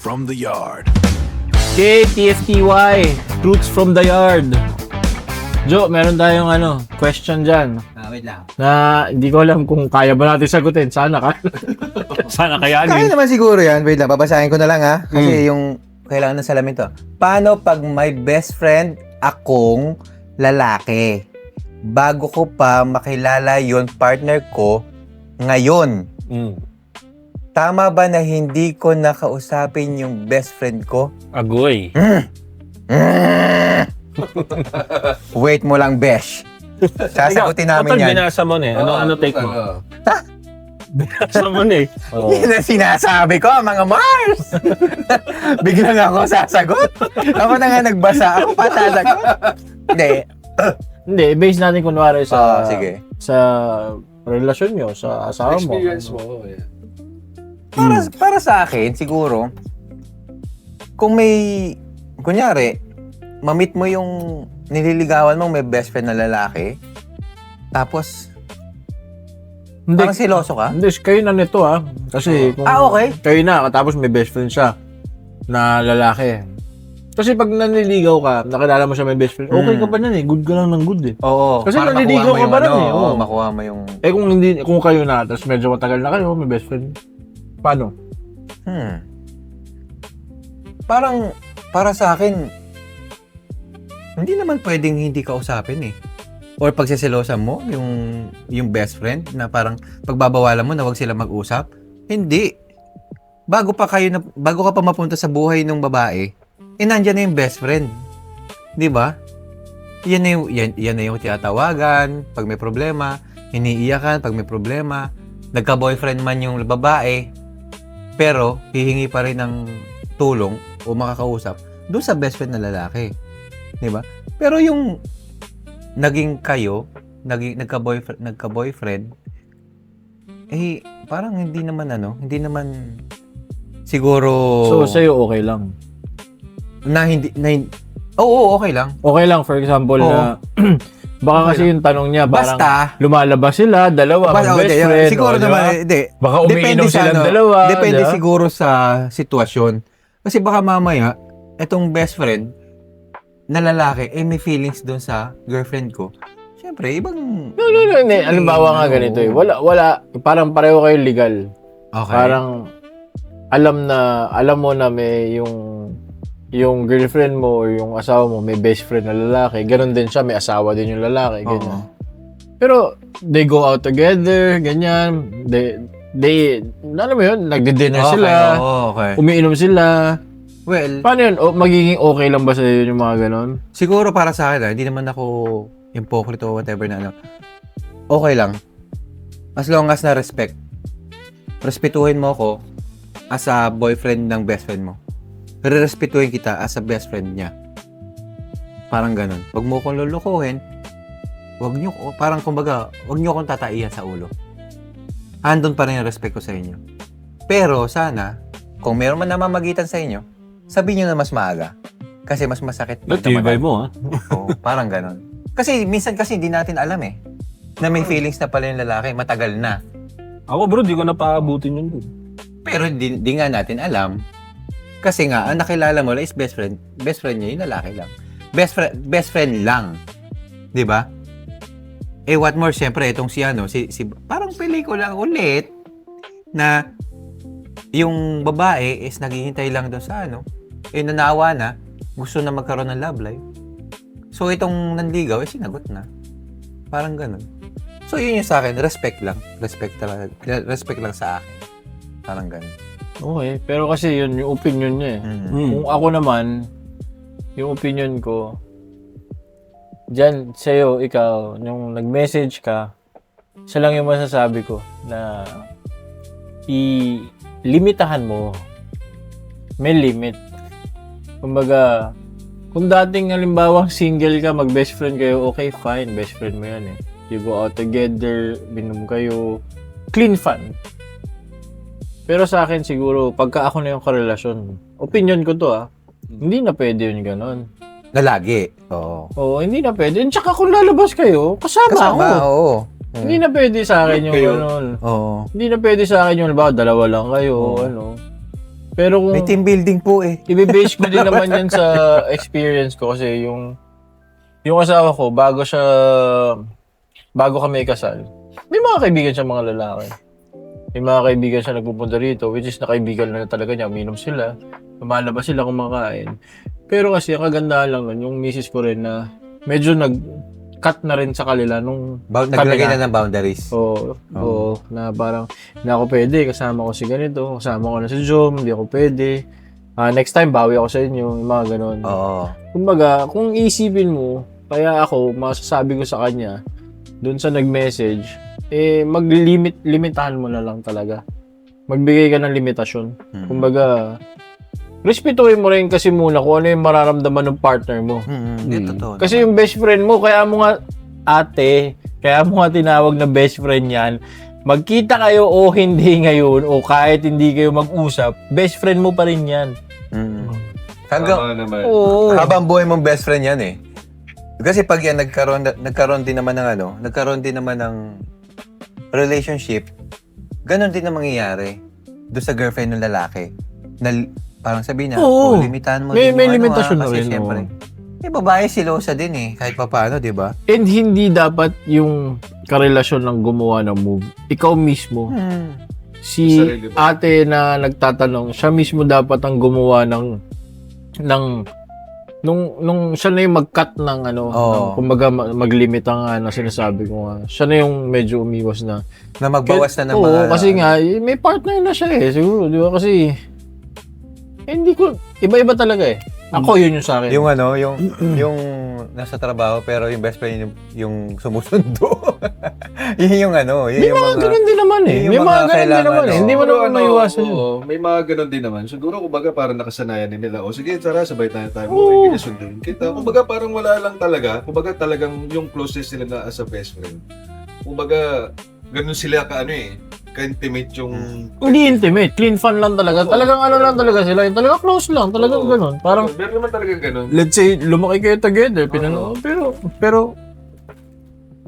from the Yard. KTFTY, Truths from the Yard. Jo, meron tayong question dyan. Wait lang. Na hindi ko alam kung kaya ba natin sagutin. Sana Sana Kaya kayanin. naman siguro yan. Wait lang, babasahin ko na lang ha. Kasi yung kailangan ng salamin to. Paano pag may best friend akong lalaki? Bago ko pa makilala yon partner ko ngayon. Tama ba na hindi ko nakausapin yung best friend ko? Agoy. Wait mo lang, besh. Sasagutin namin yan. Binasa mo na eh. Ano take mo? Binasa mo na eh. Yan ang sinasabi ko, mga Mars! Biglang ako sasagot. Ako na nga nagbasa. Ako pa sasagot. Hindi, base natin kunwari sa sige. sa relasyon nyo, sa asawa mo. Experience mo. Yeah. Para sa akin, siguro, kung may, kunyari, mamit mo yung nililigawan mong may best friend na lalaki, tapos, Hindi, parang siloso ka? Hindi, kayo na nito Kasi kung okay. kayo na, tapos may best friend siya na lalaki. Kasi pag nanliligaw ka, nakilala mo siya may best friend, okay ka pa nun eh. Good ka lang ng good eh. Oo. Kasi para naliligaw makuha mo ka pa yung rin eh. Oo. makuha mo yung... Kung kayo na, tapos medyo matagal na kayo, may best friend. Paano? Parang, para sa akin, hindi naman pwedeng hindi kausapin eh. Or pagsiselosan mo, yung best friend, na parang pagbabawalan mo na wag sila mag-usap. Hindi. Bago ka pa mapunta sa buhay ng babae, nandyan na yung best friend. Di ba? Yan na yung tinatawagan pag may problema, iniiyakan pag may problema, nagka-boyfriend man yung babae, pero hihingi pa rin ng tulong o makakausap doon sa best friend na lalaki. Di ba? Pero yung naging kayo, nagka-boyfriend, parang hindi naman siguro So, sa'yo okay lang? Oo, okay lang. Okay lang, for example, na baka Okay kasi yung tanong niya, parang Basta, lumalabas sila, dalawa, basta best friend. siguro diba? naman, hindi. Baka umiinom silang dalawa. Depende diba? siguro sa sitwasyon. Kasi baka mamaya, etong best friend na lalaki, may feelings doon sa girlfriend ko. Siyempre, ibang... No. Hindi. Halimbawa nga ganito eh. Wala. Parang pareho kayo legal. Okay. Parang alam mo na may yung girlfriend mo or yung asawa mo may best friend na lalaki. Ganon din siya, may asawa din yung lalaki. Ganyan. Pero they go out together, ganyan. They alam mo yun, nagdi-dinner sila. Okay. Umiinom sila. Well, Paano yun? Magiging okay lang ba sa iyo yung mga ganon? siguro para sa akin, hindi naman ako hypocrite o whatever na okay lang. As long as na respect. Respetuhin mo ako as a boyfriend ng best friend mo. Respetuhin kita as a best friend niya. Parang ganun. Wag mo akong lulukuhin. Wag niyo akong tataihan sa ulo. Andun pa rin yung respect ko sa inyo. Pero sana, kung meron man namamagitan sa inyo, sabihin niyo na mas maaga. Kasi mas masakit. Natibay mo Oo, parang ganun. Kasi minsan hindi natin alam eh. Na may feelings na pala yung lalaki, matagal na. Ako bro, di ko napaabutin yun. Pero di nga natin alam. Kasi nga, ang nakilala mo lang is best friend. Best friend niya yung lalaki lang. Best friend lang. 'Di ba? What more, syempre, itong si parang pelikula ulit na yung babae is naghihintay lang doon sa nanawa na, gusto na magkaroon ng love life. So, itong nanligaw, sinagot na. Parang ganun. So, yun yung sa akin, respect lang. Respect talaga. Respect lang sa akin. Parang ganun. Okay, pero kasi yun yung opinion niya eh. Kung ako naman, yung opinion ko, dyan sa'yo, ikaw, yung nag-message ka, isa lang yung masasabi ko na limitahan mo. May limit. Kumbaga, kung dating halimbawa single ka, mag-best friend kayo, okay, fine, best friend mo yan eh. You go out together, binom kayo, clean fun. Pero sa akin siguro, pagka ako na yung karelasyon, opinion ko to hindi na pwede yun ganon. Na lagi. Oo. Oo, hindi na pwede. Tsaka kung lalabas kayo, kasama ako. Oo. Hindi na pwede sa akin yung Kayo. ganon. Oo. Hindi na pwede sa akin yung, halimbawa, dalawa lang kayo, Oo. Pero kung May team building po eh. i-base ko din naman yan sa experience ko kasi yung asawa ko, bago kami ikasal, may mga kaibigan siya mga lalaki. May mga kaibigan siya nagpupunta rito, which is nakaibigan na talaga niya, uminom sila, lumalabas sila kumakain. Pero kasi ang kagandahan lang nun, yung misis ko rin na medyo nag-cut na rin sa kanila nung Naglagay na ng boundaries. Oo, na parang hindi ako pwede, kasama ko si ganito, kasama ko na si Jom, hindi ako pwede. Next time, bawi ako sa inyo, yung mga ganon. Oo. Kumbaga, kung isipin mo, kaya ako, masasabi ko sa kanya, dun sa nag-message, limitahan mo na lang talaga. Magbigay ka ng limitasyon. Kumbaga, respetuhin mo rin kasi muna kung ano yung mararamdaman ng partner mo. Hindi, totoo. Kasi yung best friend mo, kaya mo nga tinawag na best friend yan, magkita kayo o hindi ngayon, o kahit hindi kayo mag-usap, best friend mo pa rin yan. Hanggang, naman. Oo. habang buhay mong best friend yan eh. Kasi pag yan, nagkaroon din naman ng relationship, ganon din ang mangyayari doon sa girlfriend ng lalaki. Na parang sabihin niya, Oo. limitahan mo May din yung limitasyon na kasi rin, syempre, oo. may babae silosa din eh, kahit pa paano, di ba? And hindi dapat yung karelasyon ng gumawa ng move. Ikaw mismo, si Sarili ba? ate na nagtatanong, siya mismo dapat ang gumawa ng nung siya na yung mag-cut ng kumbaga mag-limit ang sinasabi ko nga. Siya na yung medyo umiwas na. Na magbawas na ng Oo, mga... kasi nga, may partner na siya eh. Siguro, di ba? Kasi, hindi ko, iba-iba talaga eh. Ako, yun yung sa akin. yung nasa trabaho pero yung best friend yung sumusundo. yun yung May mga ganun din naman eh. yung May mga mga ganun din kailangan, naman eh. no? Hindi mo naman maiwasan yun. Oo, may mga ganun din naman. Siguro, kumbaga, parang nakasanayan din nila. O sige, tara, sabay tayo. Oo. Uy, sunduin kita. Kumbaga, parang wala lang talaga. Kumbaga, talagang yung closest sila na as a best friend. Kumbaga, ganun sila ka-intimate yung... Hindi intimate. Clean fun lang talaga. Talagang lang talaga sila. Talagang close lang. Talagang Oo. ganun. Parang, Meron naman talaga ganun. let's say, lumaki kayo together. Pero,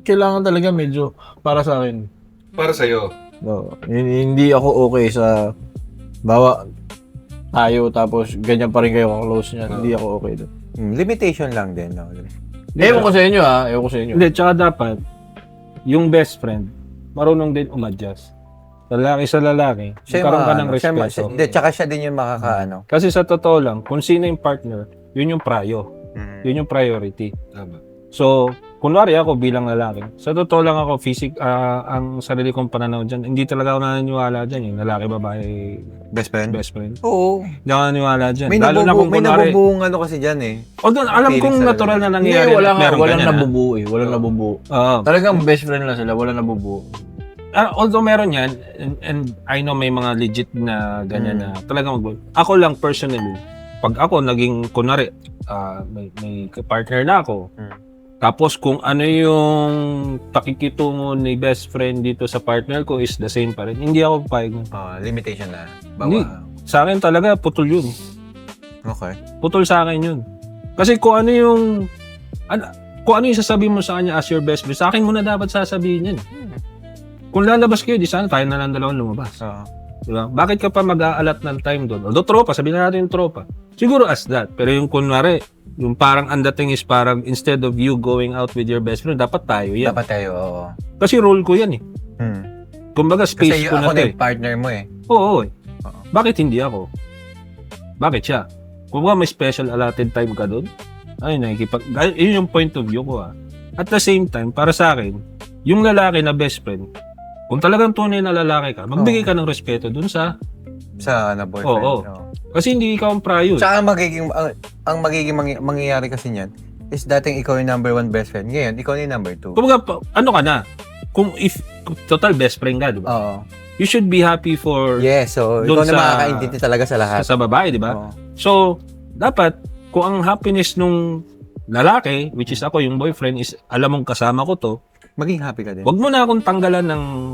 kailangan talaga medyo, para sa akin, Para sa'yo. no, hindi ako okay sa, tayo tapos ganyan pa rin kayo ka-close niyan. Hindi ako okay doon. limitation lang din. No? Ewan ko sa inyo ewan ko sa inyo. Hindi, tsaka dapat, yung best friend, marunong din umadjust. Lalaki sa lalaki, magkaroon ka ng respeto. Tsaka siya din yung makakaano. Kasi sa totoo lang, kung sino yung partner, yun yung yun yung priority. Tama. So, kunwari ako bilang lalaki, sa totoo lang ako, ang sarili kong pananaw dyan, hindi talaga ako naniniwala dyan, yung lalaki, babae, Best friend? best friend. Oo. Hindi ako naniniwala dyan. May Lalo na kung kunwari, nabubuong kasi dyan eh. although alam feelings kong talaga. natural na Hindi, nangyayari. walang ganyan, nabubuo eh. Walang nabubuo. Oo. Talagang best friend lang sila, walang nabubuo. Although meron yan, and I know may mga legit na ganyan na talagang mag Ako lang personally, pag ako naging, kunwari, may partner na ako, tapos kung ano yung pakikitungo ni best friend dito sa partner ko is the same pa rin, hindi ako papayag. Limitation na. Hindi. Sa akin talaga, putol yun. Okay. Putol sa akin yun. Kasi kung ano yung sasabihin mo sa kanya as your best friend, sa akin mo na dapat sasabihin yan. Kung lalabas kayo, di sana tayo na lang dalawang lumabas. Diba? Bakit ka pa mag-aalat ng time doon? Although tropa, sabihin na natin yung tropa. Siguro as that. Pero yung kunwari, yung parang ang dating is parang instead of you going out with your best friend, dapat tayo yan. Dapat tayo, oo. Kasi role ko yan eh. Kumbaga space Kasi ko na ako to na eh. yung partner mo eh. Oo eh. Bakit hindi ako? Bakit siya? Kung ba may special allotted time ka doon, yun yung point of view ko ah. At the same time, para sa akin, yung lalaki na best friend, kung talagang tunay na lalaki ka, magbigay ka ng respeto dun sa... boyfriend. Oo. Kasi hindi ikaw ang prayo. Tsaka ang magiging mangyayari kasi niyan is dating ikaw yung number 1 best friend. Ngayon, ikaw na yung number 2. Kumbaga, ano ka na? Kung total best friend ka, di ba? Oo. You should be happy for... Yes, so Doon ikaw na sa- makakaintindi talaga sa lahat. Sa babae, di ba? Oo. So, dapat, kung ang happiness nung lalaki, which is ako, yung boyfriend, is alam mong kasama ko to, Maging happy ka din. wag mo na akong tanggalan ng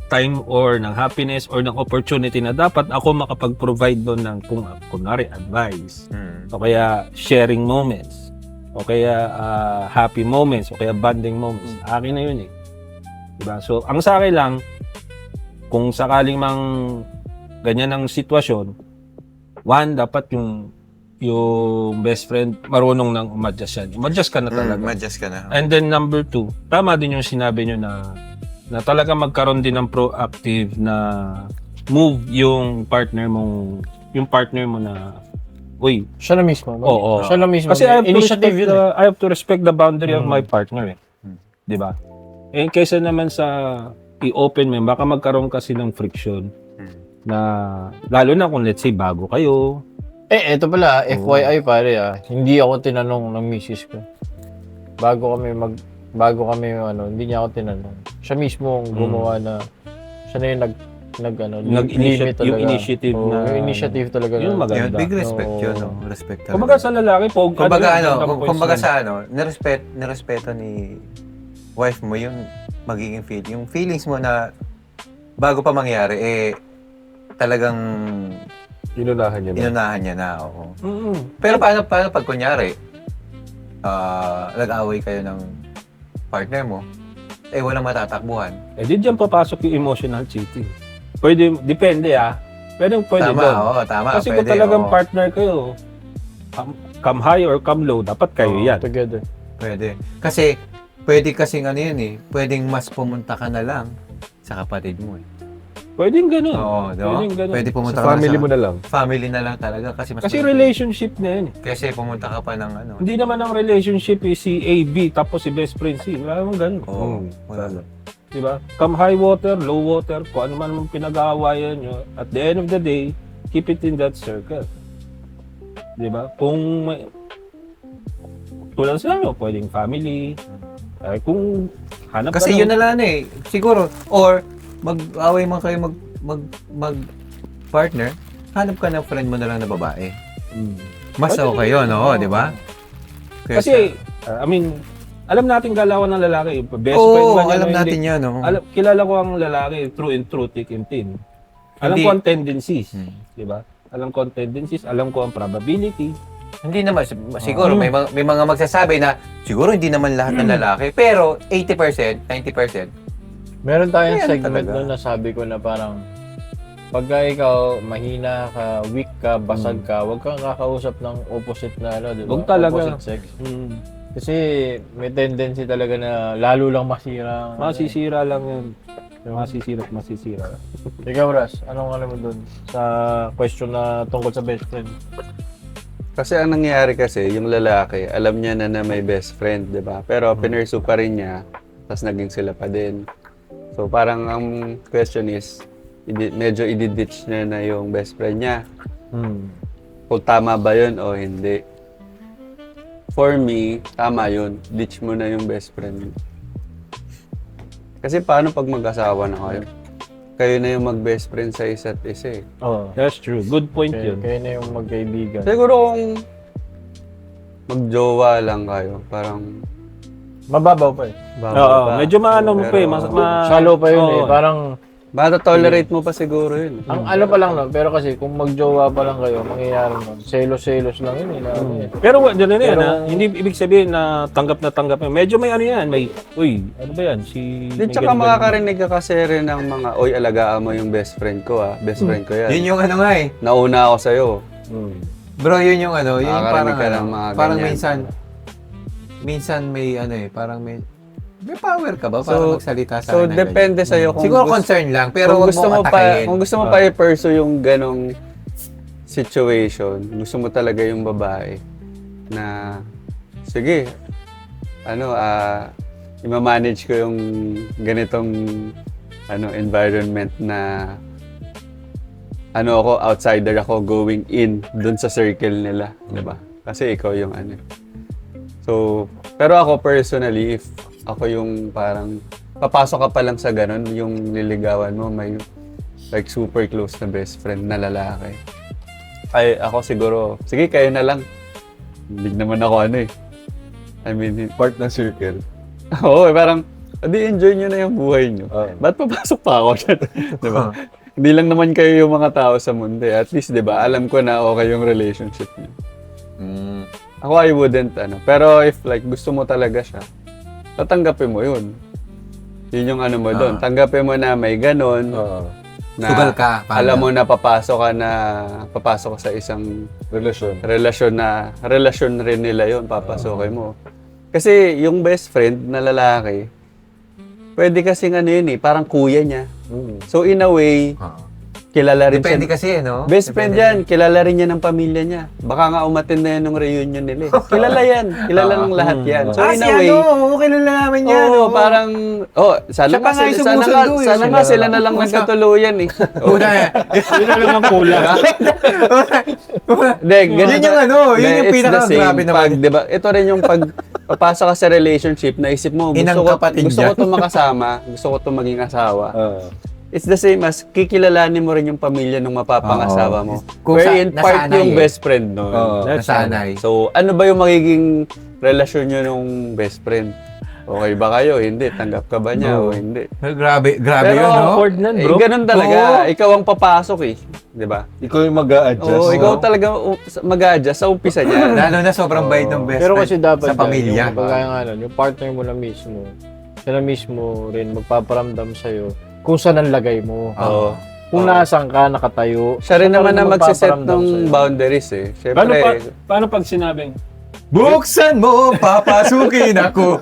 time or ng happiness or ng opportunity na dapat ako makapag-provide doon ng kunwari advice o kaya sharing moments o kaya happy moments o kaya bonding moments. Akin na yun eh. Diba? So, ang sa akin lang, kung sakaling mang ganyan ang sitwasyon, one, dapat yung best friend, marunong nang umadjust yan. Umadjust ka na talaga. Adjust ka na. And then number 2, tama din yung sinabi nyo na talaga magkaroon din ng proactive na move yung partner mo na, uy, Siya na mismo. oo. Siya na mismo. Kasi Initiative yun. I have to respect the boundary of my partner. Di ba? Eh, kaysa naman sa i-open mo, baka magkaroon kasi ng friction na, lalo na kung let's say bago kayo. Eto pala, FYI pare hindi ako tinanong ng misis ko. Bago kami hindi niya ako tinanong. Siya mismo ang gumawa na, siya na yung nag-limit talaga. Yung initiative Oo, na, yung initiative talaga. yung Yun, maganda. big respect yun, Oo. no? Respect talaga. Kumbaga sa lalaki, Kumbaga sa nirespeto ni wife mo yung magiging yung feelings mo na bago pa mangyari, talagang Inunahan niya na. oo. Pero paano pag kunyari, nag-away kayo ng partner mo, walang matatakbuhan. Eh, di dyan papasok yung emotional cheating. Pwede, depende pwede Tama, doon. oo, tama. Kasi pwede, kung talagang oo. partner kayo, come high or come low, dapat kayo yan. Together. Pwede. Kasi, pwede kasing pwedeng mas pumunta ka na lang sa kapatid mo Pwedeng ganun. Oo, di ba? Pwedeng ganun. Pwede pumunta Sa ka family mo na na lang. family na lang talaga kasi mas Kasi pwede. relationship na yan. Kasi pumunta ka pa ng Hindi naman ang relationship si A, B, tapos si best friend C. Wala naman ganun. Oo. Wala. Diba? Come high water, low water, kung ano man pinag-aawayan nyo, at the end of the day, keep it in that circle. Diba? Kung may, tulad sa inyo, pwedeng family, kung hanap Kasi ka yun na lang siguro. Or, mag-away man kayo mag-partner, hanap ka ng friend mo na lang na babae. Mas Pwede okay yun, no? Di ba? Kasi, alam natin galawan ng lalaki. Best friend Oo, man yan alam o natin hindi. yan, no? Kilala ko ang lalaki through and through, thick and thin. Alam Hindi. ko ang tendencies. Di ba? Alam ko ang tendencies, alam ko ang probability. Hindi naman, siguro may mga magsasabi na siguro hindi naman lahat ng lalaki, pero 80%, 90%. Meron tayong Ayan, segment talaga. doon na sabi ko na parang pagka ikaw mahina ka, weak ka, basag ka, huwag kang kakausap ng opposite na di ba? Huwag talaga. Opposite sex. Kasi may tendency talaga na lalo lang masira. Masisira lang yun. Masisira. Ikaw, Ras, anong alam mo doon sa question na tungkol sa best friend? Kasi ang nangyayari kasi, yung lalaki, alam niya na may best friend, di ba? Pero pinursu pa rin niya, tapos naging sila pa din. So parang ang question is, medyo i-ditch niya na yung best friend niya. Kung tama ba yun o hindi. For me, tama yun. Ditch mo na yung best friend. Kasi paano pag mag-asawa na kayo? Kayo na yung mag-best friend sa isa't isa Oo. That's true. Good point yun. Kayo na yung magkaibigan. Siguro kung mag-jowa lang kayo, parang Mababaw pa Oo, medyo maano mo pa eh. Shallow pa yun Oo. Parang, mata-tolerate mo pa siguro yun. ang ano pa lang pero kasi kung magjowa pa lang kayo, mangyayari nun. Selos-selos lang yun Pero ganun yan, Pero- hindi ibig sabihin na tanggap yun. Medyo may ano yan, may, uy, ano ba yan? Di tsaka makakarinig ka kasi rin ng mga, oy, alagaan mo yung best friend ko best friend ko yan. Yun yung ano nga Nauna ako sa'yo. Bro, yun yung yun yung Nakakarinig parang ka ng mga parang ganyan. minsan may parang may power ka ba para So- magsalita sa So, akin na depende ganyan? sa'yo kung Siguro gusto- concern lang, pero kung wag gusto mo mo pa, atakayin. kung gusto mo pa i-pursue yung ganong situation, gusto mo talaga yung babae na sige, i-manage ko yung ganitong environment na outsider ako going in dun sa circle nila, 'di ba? Kasi ikaw yung So, pero ako personally, if ako yung parang papasok ka pa lang sa ganun, yung niligawan mo, may like super close na best friend na lalaki. Ay, ako siguro, sige kayo na lang. Hindi naman ako I mean, Part ng circle. oo, parang, enjoy nyo na yung buhay nyo. Ba't papasok pa ako dyan? Diba? Hindi lang naman kayo yung mga tao sa mundo. At least, diba, alam ko na okay yung relationship nyo. Ako, I wouldn't, Pero if like gusto mo talaga siya, tatanggapin mo yun. Yun yung mo doon. Tanggapin mo na may ganon. Na Sugal ka. paano? alam mo na papasok ka sa isang relasyon na relasyon rin nila yon, papasokin mo. Kasi yung best friend na lalaki, pwede kasing ano yun parang kuya niya. So in a way, Oo. kilala rin Depende siya. kasi, no? Best friend yan, kilala rin niya ng pamilya niya. Baka nga umatin na yan ng reunion nila. Kilala yan, kilala ng lahat yan. So in a way, kilala namin yan. oo, parang, sana Siya pa nga nga yung sana nga, sumusundo eh. sana nga sila na lang nagkatuluyan eh. Una, Yun na lang ang kulang. Hindi, Yun yung ano, yun yung it's the pinaka-grabe same naman. pag, diba, ito rin yung pag papasok ka sa relationship, naisip mo, Inang kapatid gusto ko dyan. ito makasama, gusto ko ito maging asawa. It's the same as kikilalanin mo rin yung pamilya ng mapapangasawa mo. Kung Wherein part nasanay yung eh. best friend nun. Nasanay. So, ano ba yung magiging relasyon nyo nung best friend? Okay ba kayo? Hindi. Tanggap ka ba niya o hindi? Grabe Pero yun, no? awkward nan, bro. ganun talaga. Oo. Ikaw ang papasok eh. Di ba? Ikaw yung mag-a-adjust. Oo, ikaw talaga mag-a-adjust sa umpisa niya. Lalo na sobrang bait ng best Pero friend kasi dapat sa pamilya. yung pagkaya nga nun, yung partner mo na mismo, siya na mismo rin magpaparamdam sa'yo kung saan ang lagay mo. Oo. Kung nasaan ka, nakatayo. Siya rin siya naman na magsiset magpaparamdam ng sa'yo. boundaries eh. Paano, Siyempre, paano pag sinabing, Buksan mo, papasukin ako.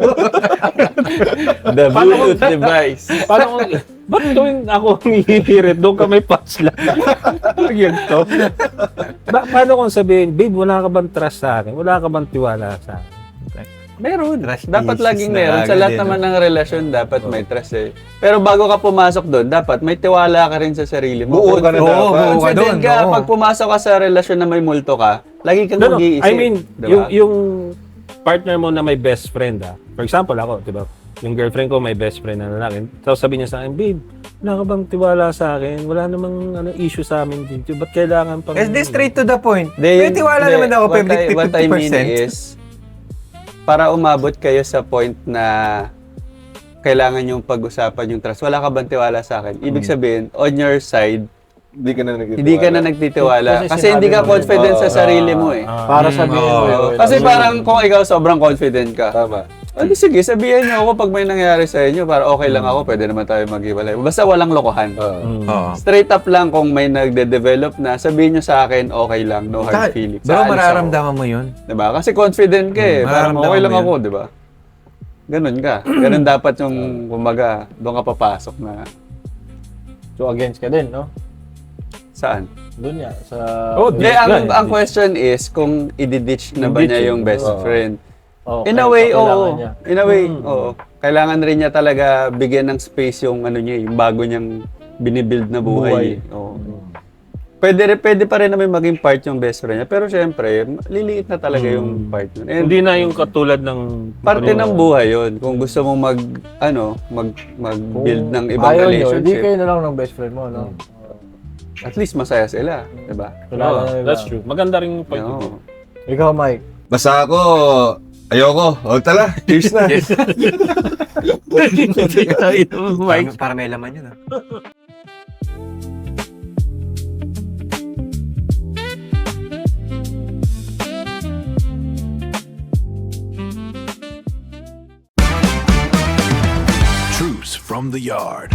the Bluetooth device. paano kung, ba't tuwing ako ang hihirit, doon ka may pass lang. Yan to. Paano kung sabihin, babe, wala ka bang trust sa akin? Wala ka bang tiwala sa akin? Meron. Trust Dapat issues laging na meron. Sa agad lahat eh, naman ng relasyon, dapat may trust eh. Pero bago ka pumasok doon, dapat may tiwala ka rin sa sarili mo. Buo ka na Oo, dapat. buo ka Confident doon. ka, oo. pag pumasok ka sa relasyon na may multo ka, lagi kang No, mag-iisip. I mean, diba? yung partner mo na may best friend, for example, ako, di ba? Yung girlfriend ko may best friend na lalaki. Tapos sabi niya sa akin, babe, wala ka bang tiwala sa akin? Wala namang issue sa amin dito. Ba't kailangan pang... Is this straight to the point? They- May tiwala they- naman ako, what I mean 50%. is, para umabot kayo sa point na kailangan yung pag-usapan yung trust, wala ka bang tiwala sa akin? Ibig sabihin, on your side, Hindi ka na nagtitiwala. hindi ka na nagtitiwala. Kasi Kasi hindi ka sinabi mo confident sa sarili mo eh. Para sabihin mo oo. yun. Kasi parang kung ikaw sobrang confident ka, Tama. ano sige, sabihin niyo ako pag may nangyari sa inyo, para okay lang ako, pwede naman tayo maghiwalay. Basta walang lokohan. Oo. Straight up lang kung may nagde-develop na, sabihin niyo sa akin, okay lang, no hard feelings. Bro, Aalis mararamdaman mo yun. ako. Diba? Kasi confident ka eh. Parang mararamdaman okay lang mo yun. ako, diba? Ganun ka. Ganun dapat yung, kumaga, doon ka papasok na, So against ka din, no? saan? Doon nga, sa... Oh, Hindi, Ditch ang question is, kung i-ditch na ba niya yung best friend. Oh, In a kahit way, sa kailangan oo. niya. In a way, oo. Kailangan rin niya talaga bigyan ng space yung ano niya, yung bago niyang binibuild na buhay. Oo. Pwede pa rin naman maging part yung best friend niya. Pero syempre, liliit na talaga yung part nun. And Hindi na yung katulad ng... parte ng buhay yun. Kung gusto mo mag-build ng ibang Ayaw nyo, hindi relationship, kayo na lang ng best friend mo, no? at least masaya sila. Diba? Kilala na nila. That's true. Maganda rin yung point of view. Oo. Ikaw, Mike. Basta ako, ayoko. O tala, cheers na. Para may laman yun, ah. Truths from the Yard.